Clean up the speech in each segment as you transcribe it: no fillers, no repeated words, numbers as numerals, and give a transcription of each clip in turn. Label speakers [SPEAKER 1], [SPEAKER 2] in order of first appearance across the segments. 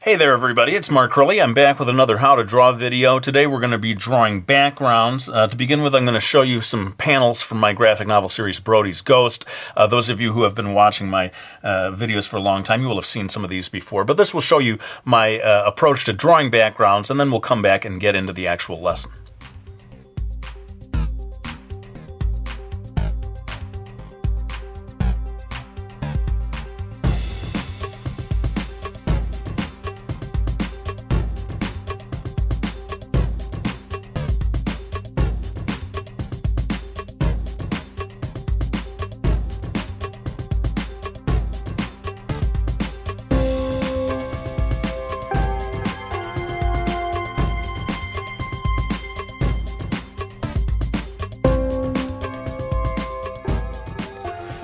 [SPEAKER 1] Hey there everybody, it's Mark Curley. I'm back with another How to Draw video. Today we're going to be drawing backgrounds. To begin with, I'm going to show you some panels from my graphic novel series, Brody's Ghost. Those of you who have been watching my videos for a long time, you will have seen some of these before. But this will show you my approach to drawing backgrounds, and then we'll come back and get into the actual lesson.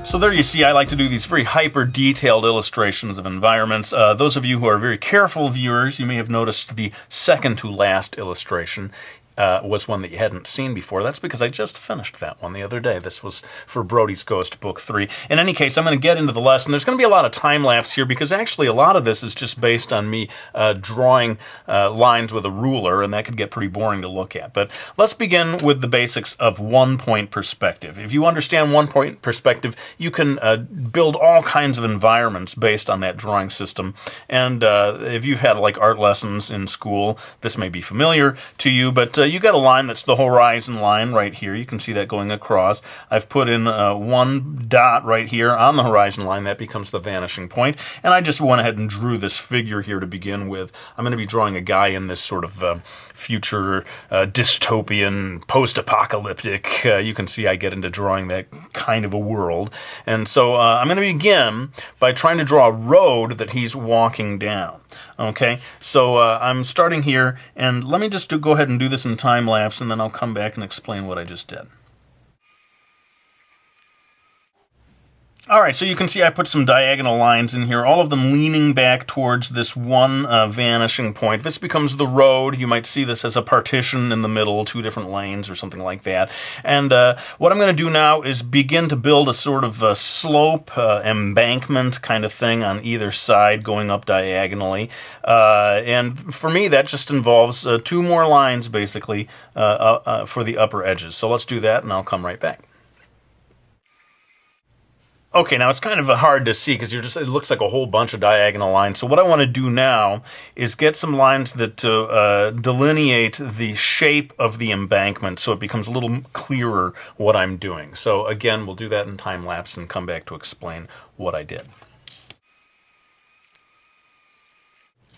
[SPEAKER 1] So there you see, I like to do these very hyper-detailed illustrations of environments. Those of you who are very careful viewers, you may have noticed the second to last illustration was one that you hadn't seen before. That's because I just finished that one the other day. This was for Brody's Ghost Book 3. In any case, I'm going to get into the lesson. There's going to be a lot of time-lapse here because actually a lot of this is just based on me drawing lines with a ruler, and that could get pretty boring to look at. But let's begin with the basics of one-point perspective. If you understand one-point perspective, you can build all kinds of environments based on that drawing system. And if you've had like art lessons in school, this may be familiar to you, but you got a line that's the horizon line right here. You can see that going across. I've put in one dot right here on the horizon line. That becomes the vanishing point. And I just went ahead and drew this figure here to begin with. I'm going to be drawing a guy in this sort of future dystopian, post-apocalyptic. You can see I get into drawing that kind of a world. And so I'm going to begin by trying to draw a road that he's walking down. Okay, so I'm starting here, and let me just go ahead and do this in time lapse, and then I'll come back and explain what I just did. Alright, so you can see I put some diagonal lines in here, all of them leaning back towards this one vanishing point. This becomes the road. You might see this as a partition in the middle, two different lanes or something like that. And what I'm going to do now is begin to build a sort of a slope, embankment kind of thing on either side going up diagonally. And for me, that just involves two more lines, basically, for the upper edges. So let's do that, and I'll come right back. Okay, now it's kind of hard to see because it looks like a whole bunch of diagonal lines. So what I want to do now is get some lines that delineate the shape of the embankment so it becomes a little clearer what I'm doing. So again, we'll do that in time lapse and come back to explain what I did.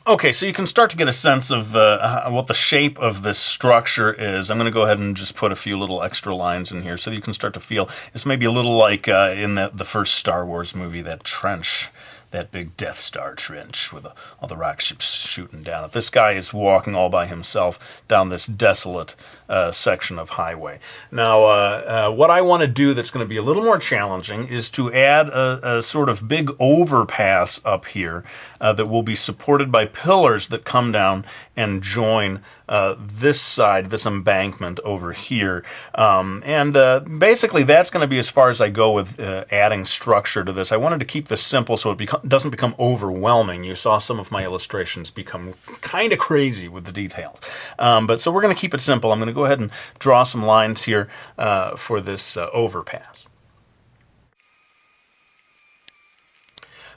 [SPEAKER 1] Okay, so you can start to get a sense of what the shape of this structure is. I'm going to go ahead and just put a few little extra lines in here so you can start to feel it's maybe a little like in the first Star Wars movie, that trench, that big Death Star trench with all the rocket ships shooting down it. This guy is walking all by himself down this desolate section of highway. Now, what I want to do that's going to be a little more challenging is to add a sort of big overpass up here that will be supported by pillars that come down and join this side, this embankment over here. Basically, that's going to be as far as I go with adding structure to this. I wanted to keep this simple so it doesn't become overwhelming. You saw some of my illustrations become kind of crazy with the details. So we're going to keep it simple. I'm going to go ahead and draw some lines here for this overpass.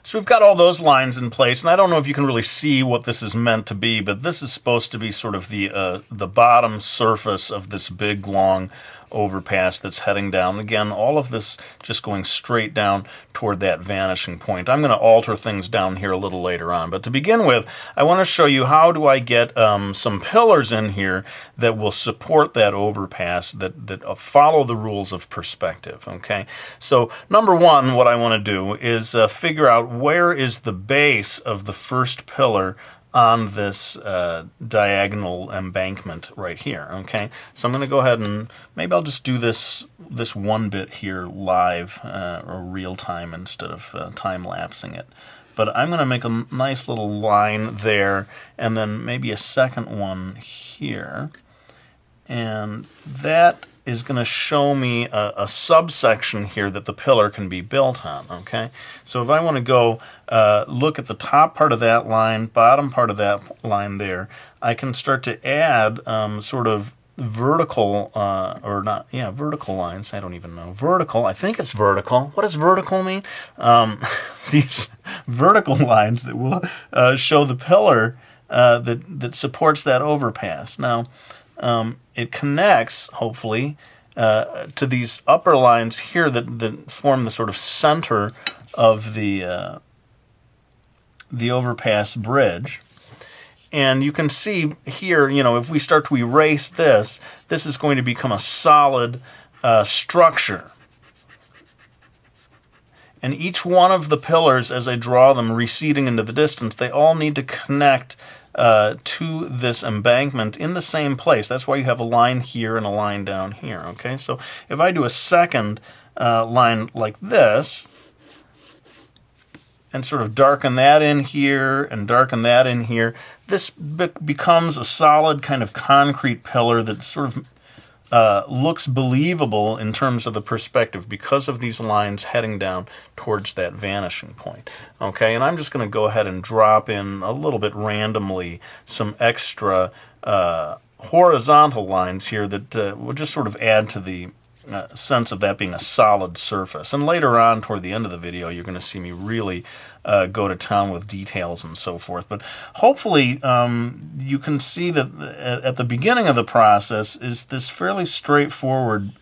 [SPEAKER 1] So we've got all those lines in place, and I don't know if you can really see what this is meant to be, but this is supposed to be sort of the bottom surface of this big, long overpass that's heading down. Again, all of this just going straight down toward that vanishing point. I'm going to alter things down here a little later on, but to begin with, I want to show you how do I get some pillars in here that will support that overpass, that follow the rules of perspective, okay? So number one, what I want to do is figure out where is the base of the first pillar on this diagonal embankment right here, okay? So I'm going to go ahead and maybe I'll just do this one bit here live or real time instead of time-lapsing it. But I'm going to make a nice little line there and then maybe a second one here. And that is going to show me a subsection here that the pillar can be built on, okay? So if I want to go look at the top part of that line, bottom part of that line there, I can start to add sort of vertical, or not, yeah, vertical lines. I don't even know. Vertical, I think it's vertical. What does vertical mean? These vertical lines that will show the pillar that supports that overpass. Now, it connects, hopefully, to these upper lines here that form the sort of center of the overpass bridge. And you can see here, you know, if we start to erase this, this is going to become a solid structure. And each one of the pillars, as I draw them receding into the distance, they all need to connect to this embankment in the same place. That's why you have a line here and a line down here, okay? So if I do a second line like this, and sort of darken that in here and darken that in here, this becomes a solid kind of concrete pillar that sort of looks believable in terms of the perspective because of these lines heading down towards that vanishing point. Okay, and I'm just going to go ahead and drop in a little bit randomly some extra horizontal lines here that will just sort of add to the sense of that being a solid surface. And later on, toward the end of the video, you're going to see me really go to town with details and so forth. But hopefully you can see that at the beginning of the process is this fairly straightforward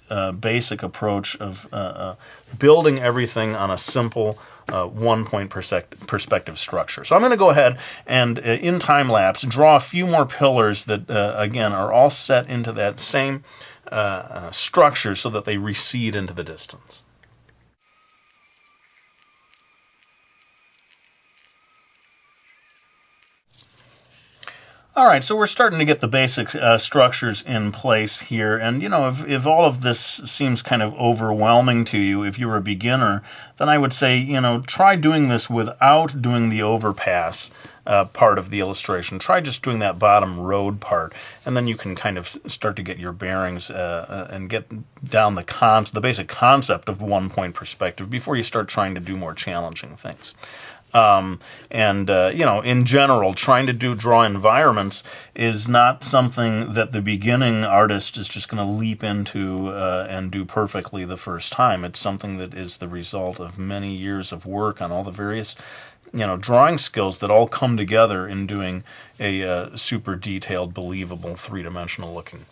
[SPEAKER 1] basic approach of building everything on a simple one-point perspective structure. So I'm going to go ahead and, in time-lapse, draw a few more pillars that, again, are all set into that same structure so that they recede into the distance. All right, so we're starting to get the basic structures in place here. And, you know, if all of this seems kind of overwhelming to you, if you're a beginner, then I would say, you know, try doing this without doing the overpass part of the illustration. Try just doing that bottom road part, and then you can kind of start to get your bearings and get down the basic concept of one-point perspective before you start trying to do more challenging things. You know, in general, trying to draw environments is not something that the beginning artist is just going to leap into and do perfectly the first time. It's something that is the result of many years of work on all the various, you know, drawing skills that all come together in doing a super detailed, believable, three-dimensional looking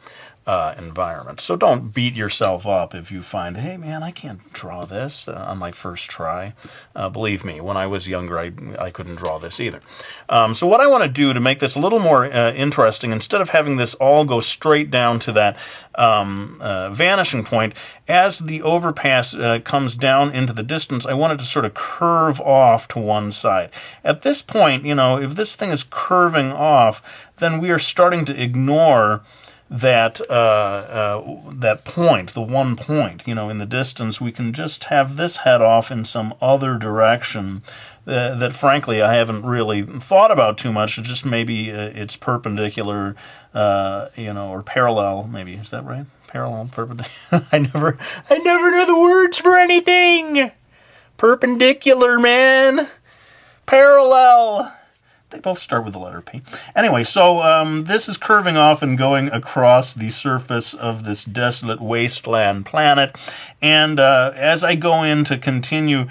[SPEAKER 1] environment. So don't beat yourself up if you find, hey man, I can't draw this on my first try. Believe me, when I was younger, I couldn't draw this either. So what I want to do to make this a little more interesting, instead of having this all go straight down to that vanishing point, as the overpass comes down into the distance, I want it to sort of curve off to one side. At this point, you know, if this thing is curving off, then we are starting to ignore that that point, the one point, you know, in the distance. We can just have this head off in some other direction that frankly I haven't really thought about too much. It just maybe it's perpendicular, you know, or parallel. Maybe is that right? Parallel, perpendicular. I never know the words for anything. Perpendicular, man. Parallel. They both start with the letter P. Anyway, so this is curving off and going across the surface of this desolate wasteland planet. And as I go in to continue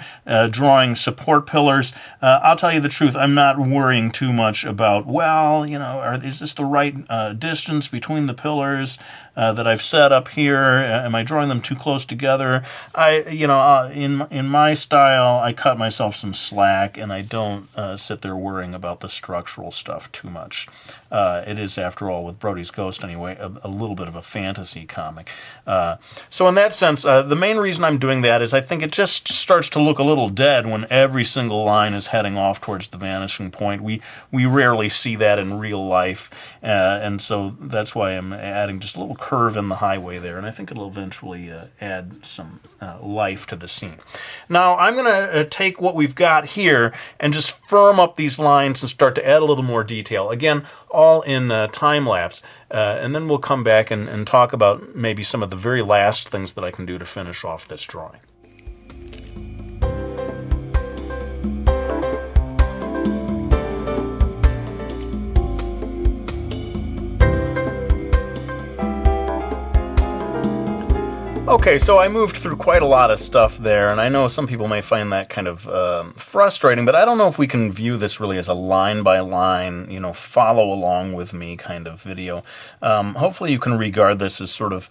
[SPEAKER 1] drawing support pillars, I'll tell you the truth, I'm not worrying too much about, well, you know, is this the right distance between the pillars that I've set up here? Am I drawing them too close together? In my style, I cut myself some slack, and I don't sit there worrying about the structural stuff too much. It is, after all, with Brody's Ghost anyway, a little bit of a fantasy comic. So in that sense, the main reason I'm doing that is I think it just starts to look a little dead when every single line is heading off towards the vanishing point. We rarely see that in real life, and so that's why I'm adding just a little curve in the highway there, and I think it'll eventually add some life to the scene. Now, I'm going to take what we've got here and just firm up these lines and start to add a little more detail. Again, all in time-lapse. And then we'll come back and talk about maybe some of the very last things that I can do to finish off this drawing. Okay, so I moved through quite a lot of stuff there, and I know some people may find that kind of frustrating, but I don't know if we can view this really as a line-by-line, you know, follow along with me kind of video. Hopefully you can regard this as sort of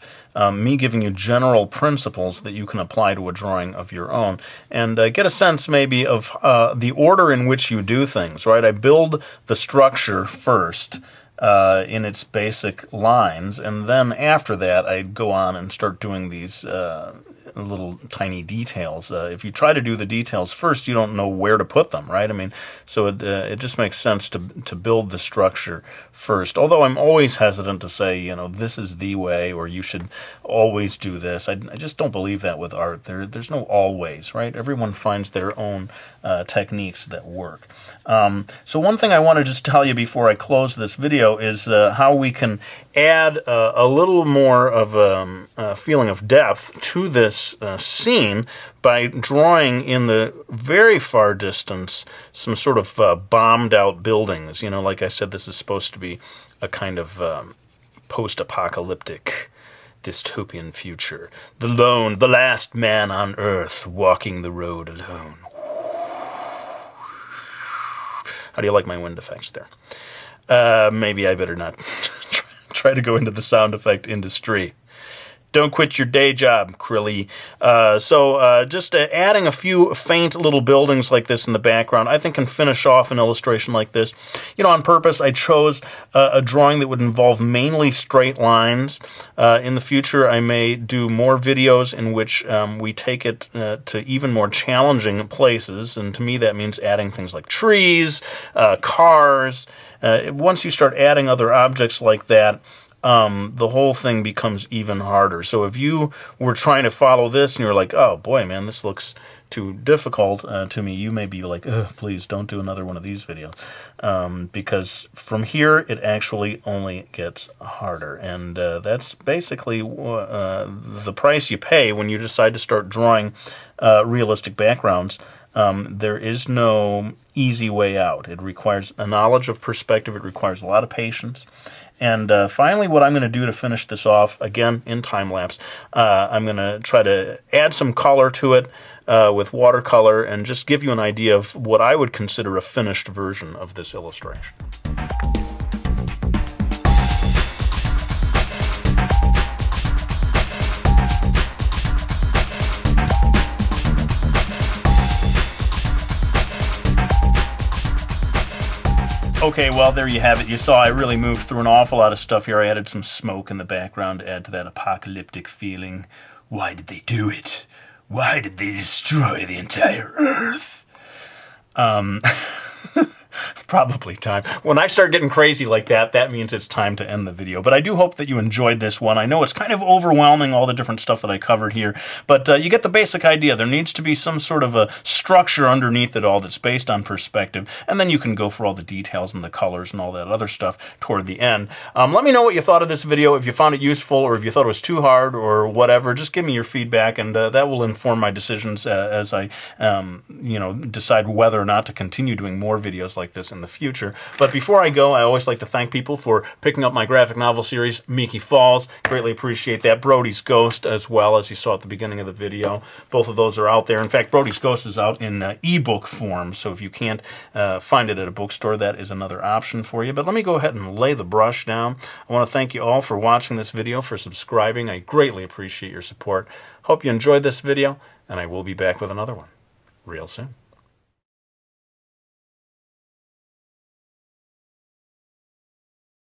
[SPEAKER 1] me giving you general principles that you can apply to a drawing of your own, and get a sense maybe of the order in which you do things, right? I build the structure first, in its basic lines, and then after that I'd go on and start doing these little tiny details. If you try to do the details first, you don't know where to put them, right? I mean, so it just makes sense to build the structure first. Although I'm always hesitant to say, you know, this is the way, or you should always do this. I just don't believe that with art. There's no always, right? Everyone finds their own techniques that work. So one thing I want to just tell you before I close this video is how we can add a little more of a feeling of depth to this scene by drawing in the very far distance some sort of bombed out buildings. You know, like I said, this is supposed to be a kind of post-apocalyptic dystopian future. The last man on Earth walking the road alone. How do you like my wind effects there? Maybe I better not try to go into the sound effect industry. Don't quit your day job, Krilly. So just adding a few faint little buildings like this in the background, I think can finish off an illustration like this. You know, on purpose, I chose a drawing that would involve mainly straight lines. In the future, I may do more videos in which we take it to even more challenging places, and to me that means adding things like trees, cars. Once you start adding other objects like that, the whole thing becomes even harder. So if you were trying to follow this and you're like, oh boy, man, this looks too difficult to me, you may be like, please don't do another one of these videos. Because from here, it actually only gets harder. And that's basically the price you pay when you decide to start drawing realistic backgrounds. There is no easy way out. It requires a knowledge of perspective. It requires a lot of patience. And finally, what I'm going to do to finish this off, again, in time-lapse, I'm going to try to add some color to it with watercolor and just give you an idea of what I would consider a finished version of this illustration. Okay, well, there you have it. You saw I really moved through an awful lot of stuff here. I added some smoke in the background to add to that apocalyptic feeling. Why did they do it? Why did they destroy the entire Earth? Probably time. When I start getting crazy like that, that means it's time to end the video. But I do hope that you enjoyed this one. I know it's kind of overwhelming, all the different stuff that I covered here, but you get the basic idea. There needs to be some sort of a structure underneath it all that's based on perspective, and then you can go for all the details and the colors and all that other stuff toward the end. Let me know what you thought of this video, if you found it useful, or if you thought it was too hard, or whatever. Just give me your feedback, and that will inform my decisions as I decide whether or not to continue doing more videos like this in the future. But before I go, I always like to thank people for picking up my graphic novel series, Miki Falls. Greatly appreciate that. Brody's Ghost as well, as you saw at the beginning of the video. Both of those are out there. In fact, Brody's Ghost is out in ebook form, so if you can't find it at a bookstore, that is another option for you. But let me go ahead and lay the brush down. I want to thank you all for watching this video, for subscribing. I greatly appreciate your support. Hope you enjoyed this video, and I will be back with another one real soon.